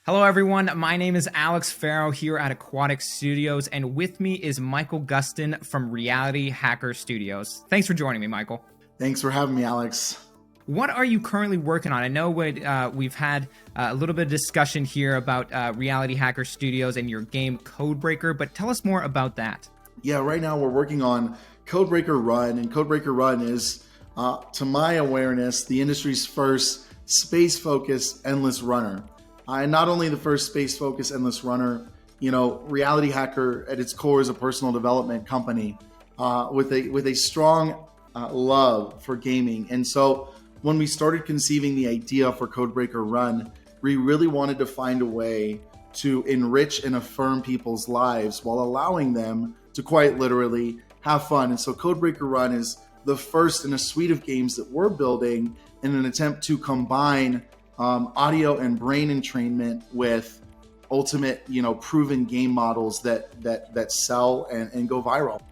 Hello, everyone. My name is Alex Farrow here at Aquatik Studios, and with me is Michael Gustin from Reality Hacker Studios. Thanks for joining me, Michael. Thanks for having me, Alex. What are you currently working on? I know we've had a little bit of discussion here about Reality Hacker Studios and your game Codebreaker, but tell us more about that. Yeah, right now we're working on Codebreaker Run, and Codebreaker Run is, to my awareness, the industry's first space-focused endless runner. And not only the first space-focused endless runner, Reality Hacker at its core is a personal development company with a strong love for gaming. And so when we started conceiving the idea for Codebreaker Run, we really wanted to find a way to enrich and affirm people's lives while allowing them to quite literally have fun. And so Codebreaker Run is the first in a suite of games that we're building in an attempt to combine audio and brain entrainment with ultimate, proven game models that sell and go viral.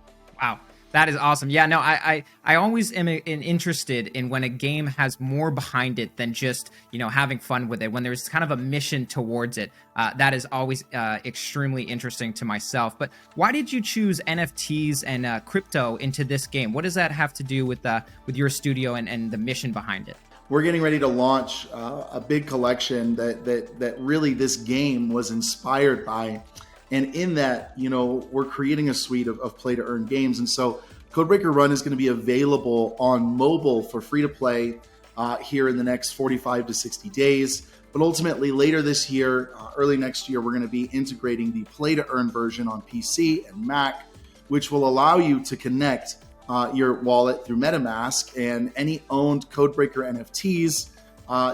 Wow. That is awesome. Yeah, no, I always am interested in when a game has more behind it than just, having fun with it. When there's kind of a mission towards it, that is always extremely interesting to myself. But why did you choose NFTs and crypto into this game? What does that have to do with your studio and the mission behind it? We're getting ready to launch a big collection that really this game was inspired by. And in that, we're creating a suite of play-to-earn games. And so Codebreaker Run is going to be available on mobile for free-to-play here in the next 45 to 60 days. But ultimately, later this year, early next year, we're going to be integrating the play-to-earn version on PC and Mac, which will allow you to connect your wallet through MetaMask, and any owned Codebreaker NFTs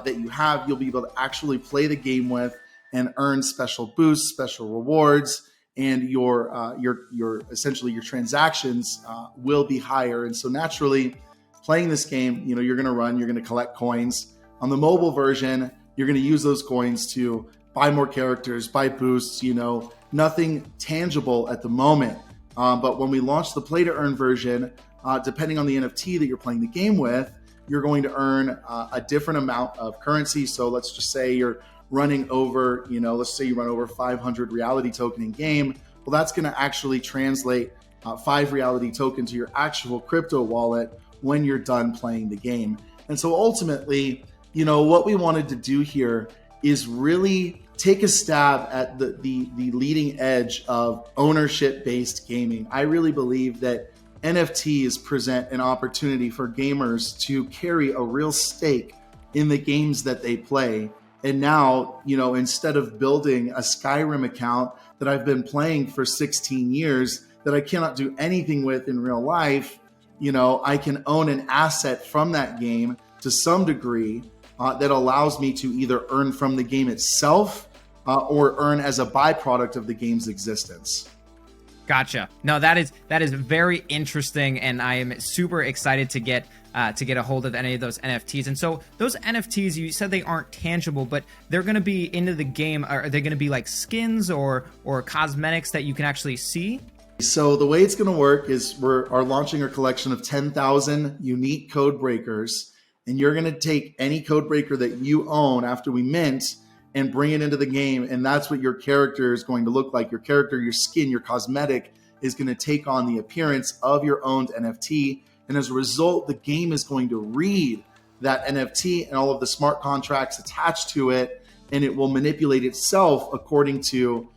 that you have, you'll be able to actually play the game with and earn special boosts, special rewards, and your essentially your transactions will be higher. And so naturally, playing this game, you're going to collect coins. On the mobile version, you're going to use those coins to buy more characters, buy boosts. Nothing tangible at the moment. But when we launch the play-to-earn version, depending on the NFT that you're playing the game with, you're going to earn a different amount of currency. So let's just say you're running over, let's say you run over 500 reality token in game. Well, that's going to actually translate 5 reality token to your actual crypto wallet when you're done playing the game. And so ultimately, what we wanted to do here is really take a stab at the leading edge of ownership-based gaming. I really believe that NFTs present an opportunity for gamers to carry a real stake in the games that they play. And now, instead of building a Skyrim account that I've been playing for 16 years that I cannot do anything with in real life, I can own an asset from that game to some degree that allows me to either earn from the game itself or earn as a byproduct of the game's existence. Gotcha. No, that is very interesting, and I am super excited to get a hold of any of those NFTs. And so those NFTs, you said they aren't tangible, but they're going to be into the game. Are they going to be like skins or cosmetics that you can actually see? So the way it's going to work is we're launching a collection of 10,000 unique code breakers, and you're going to take any code breaker that you own after we mint and bring it into the game. And that's what your character is going to look like. Your character, your skin, your cosmetic is going to take on the appearance of your owned NFT. And as a result, the game is going to read that NFT and all of the smart contracts attached to it, and it will manipulate itself according to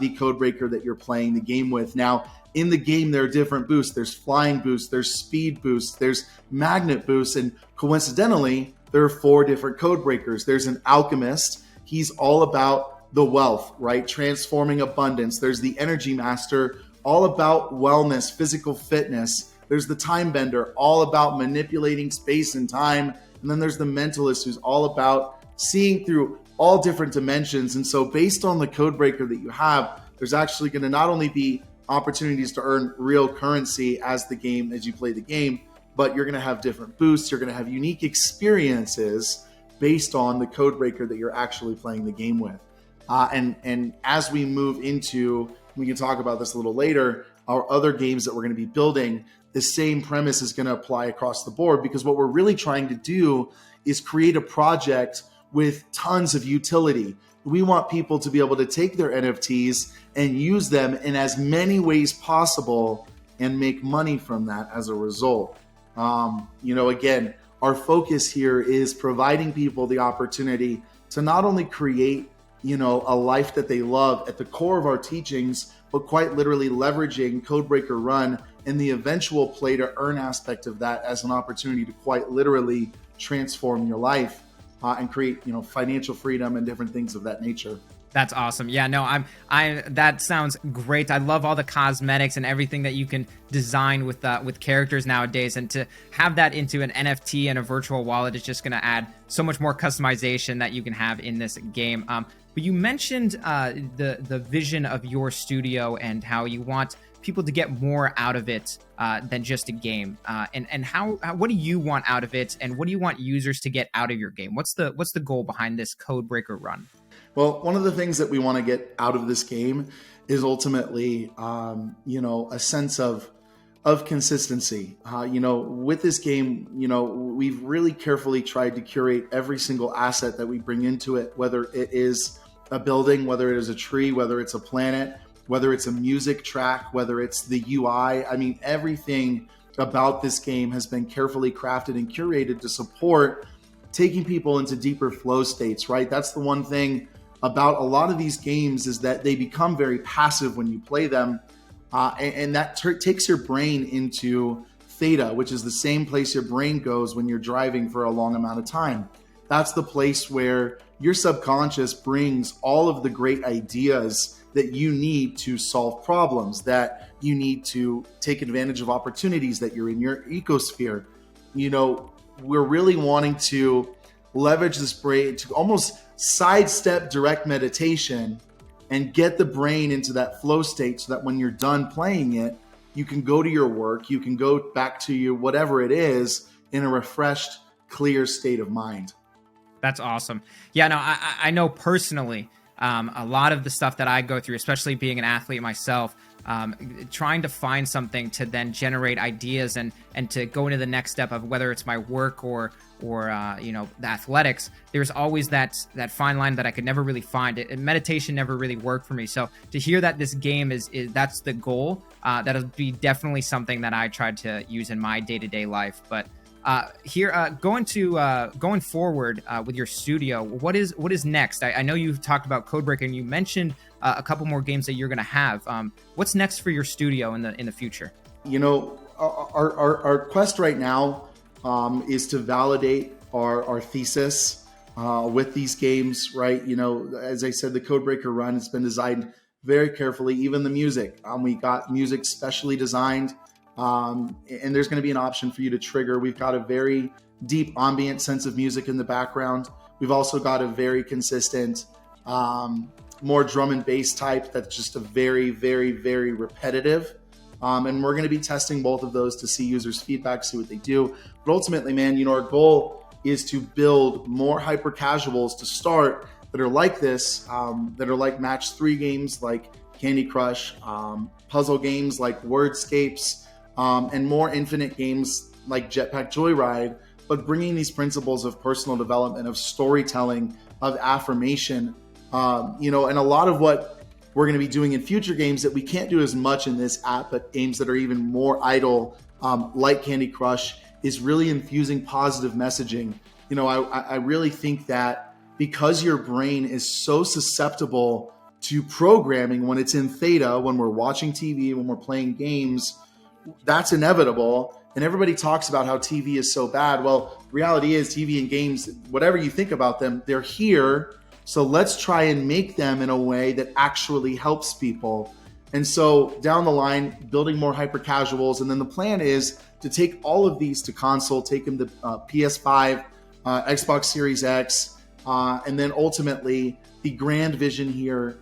the code breaker that you're playing the game with. Now, in the game, there are different boosts. There's flying boosts, there's speed boosts, there's magnet boosts, and coincidentally, there are 4 different code breakers. There's an alchemist. He's all about the wealth, right? Transforming abundance. There's the energy master, all about wellness, physical fitness. There's the time bender, all about manipulating space and time. And then there's the mentalist, who's all about seeing through all different dimensions. And so based on the code breaker that you have, there's actually going to not only be opportunities to earn real currency as you play the game, but you're going to have different boosts. You're going to have unique experiences based on the code breaker that you're actually playing the game with. And as we move into, we can talk about this a little later, our other games that we're going to be building, the same premise is going to apply across the board, because what we're really trying to do is create a project with tons of utility. We want people to be able to take their NFTs and use them in as many ways possible and make money from that as a result. Again, our focus here is providing people the opportunity to not only create, a life that they love at the core of our teachings, but quite literally leveraging Codebreaker Run and the eventual play to earn aspect of that as an opportunity to quite literally transform your life and create, financial freedom and different things of that nature. That's awesome. Yeah, no, that sounds great. I love all the cosmetics and everything that you can design with characters nowadays, and to have that into an NFT and a virtual wallet is just going to add so much more customization that you can have in this game. But you mentioned the vision of your studio and how you want people to get more out of it than just a game. And what do you want out of it, and what do you want users to get out of your game? What's the goal behind this Codebreaker Run? Well, one of the things that we want to get out of this game is ultimately, a sense of consistency. With this game, we've really carefully tried to curate every single asset that we bring into it, whether it is a building, whether it is a tree, whether it's a planet, whether it's a music track, whether it's the UI. I mean, everything about this game has been carefully crafted and curated to support taking people into deeper flow states, right? That's the one thing about a lot of these games, is that they become very passive when you play them. And that takes your brain into theta, which is the same place your brain goes when you're driving for a long amount of time. That's the place where your subconscious brings all of the great ideas that you need to solve problems, that you need to take advantage of opportunities that you're in your ecosphere. We're really wanting to leverage this brain to almost sidestep direct meditation and get the brain into that flow state, so that when you're done playing it, you can go to your work, you can go back to your whatever it is in a refreshed, clear state of mind. That's awesome. Yeah, no, I know personally, a lot of the stuff that I go through, especially being an athlete myself, trying to find something to then generate ideas and to go into the next step of whether it's my work or the athletics. There's always that fine line that I could never really find. Meditation never really worked for me. So to hear that this game is that's the goal, that'll be definitely something that I tried to use in my day-to-day life. But going forward with your studio, what is next? I know you've talked about Codebreaker, and you mentioned a couple more games that you're going to have. What's next for your studio in the future? Our quest right now is to validate our thesis with these games, right? As I said, the Codebreaker Run has been designed very carefully. Even the music, we got music specially designed. And there's going to be an option for you to trigger. We've got a very deep ambient sense of music in the background. We've also got a very consistent, more drum and bass type that's just a very, very, very repetitive. And we're going to be testing both of those to see users' feedback, see what they do. But ultimately, man, our goal is to build more hyper casuals to start that are like this, that are like match 3 games like Candy Crush, puzzle games like Wordscapes, and more infinite games like Jetpack Joyride, but bringing these principles of personal development, of storytelling, of affirmation, and a lot of what we're going to be doing in future games that we can't do as much in this app, but games that are even more idle, like Candy Crush, is really infusing positive messaging. I really think that because your brain is so susceptible to programming when it's in theta, when we're watching TV, when we're playing games, that's inevitable. And everybody talks about how TV is so bad. Well, reality is TV and games, whatever you think about them, they're here. So let's try and make them in a way that actually helps people. And so down the line, building more hyper casuals. And then the plan is to take all of these to console, take them to PS5, Xbox Series X. And then ultimately, the grand vision here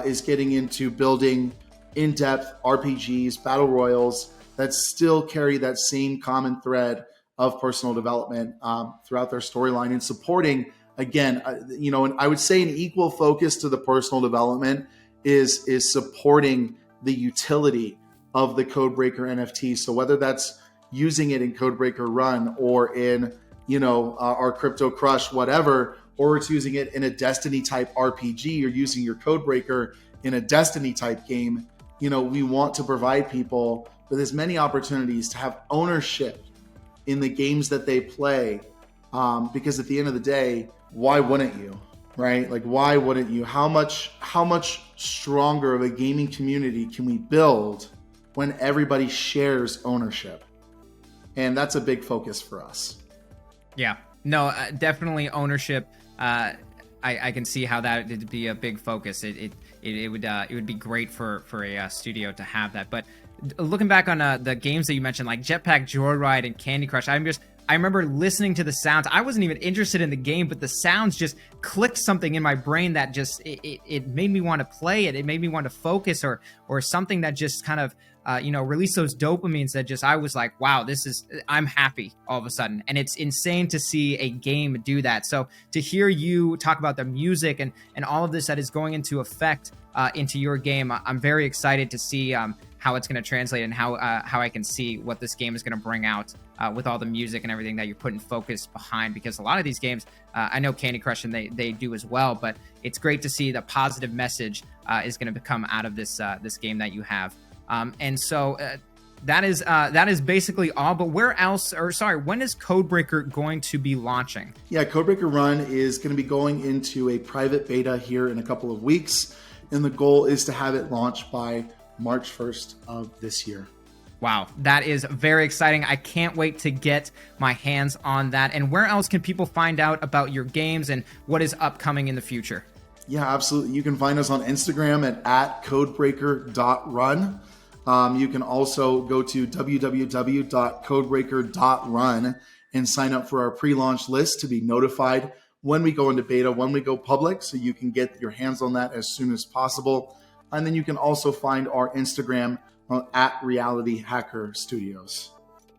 is getting into building in-depth RPGs, battle royals that still carry that same common thread of personal development throughout their storyline, and supporting, again, and I would say an equal focus to the personal development is supporting the utility of the Codebreaker NFT. So whether that's using it in Codebreaker Run or in our Crypto Crush, whatever, or it's using it in a Destiny type RPG, or using your Codebreaker in a Destiny type game, we want to provide people with as many opportunities to have ownership in the games that they play. Because at the end of the day, why wouldn't you, right? Like, why wouldn't you? How much stronger of a gaming community can we build when everybody shares ownership? And that's a big focus for us. Yeah, no, definitely ownership. I can see how that would be a big focus. It would be great for a studio to have that. But looking back on the games that you mentioned, like Jetpack Joyride and Candy Crush, I remember listening to the sounds. I wasn't even interested in the game, but the sounds just clicked something in my brain that just it made me want to play it. It made me want to focus, or something that just kind of released those dopamines that just, I was like, wow, I'm happy all of a sudden. And it's insane to see a game do that. So to hear you talk about the music and all of this that is going into effect into your game, I'm very excited to see how it's going to translate, and how I can see what this game is going to bring out with all the music and everything that you're putting focus behind. Because a lot of these games, I know Candy Crush and they do as well, but it's great to see the positive message is going to come out of this game that you have. And so that is basically all. But when is Codebreaker going to be launching? Yeah, Codebreaker Run is going to be going into a private beta here in a couple of weeks. And the goal is to have it launched by March 1st of this year. Wow, that is very exciting. I can't wait to get my hands on that. And where else can people find out about your games and what is upcoming in the future? Yeah, absolutely. You can find us on Instagram at codebreaker.run. You can also go to www.codebreaker.run and sign up for our pre-launch list to be notified when we go into beta, when we go public, so you can get your hands on that as soon as possible. And then you can also find our Instagram at Reality Hacker Studios.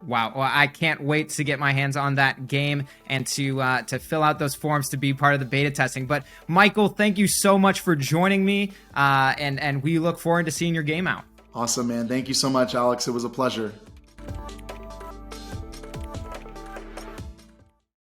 Wow. Well, I can't wait to get my hands on that game and to fill out those forms to be part of the beta testing. But Michael, thank you so much for joining me, and we look forward to seeing your game out. Awesome, man. Thank you so much, Alex. It was a pleasure.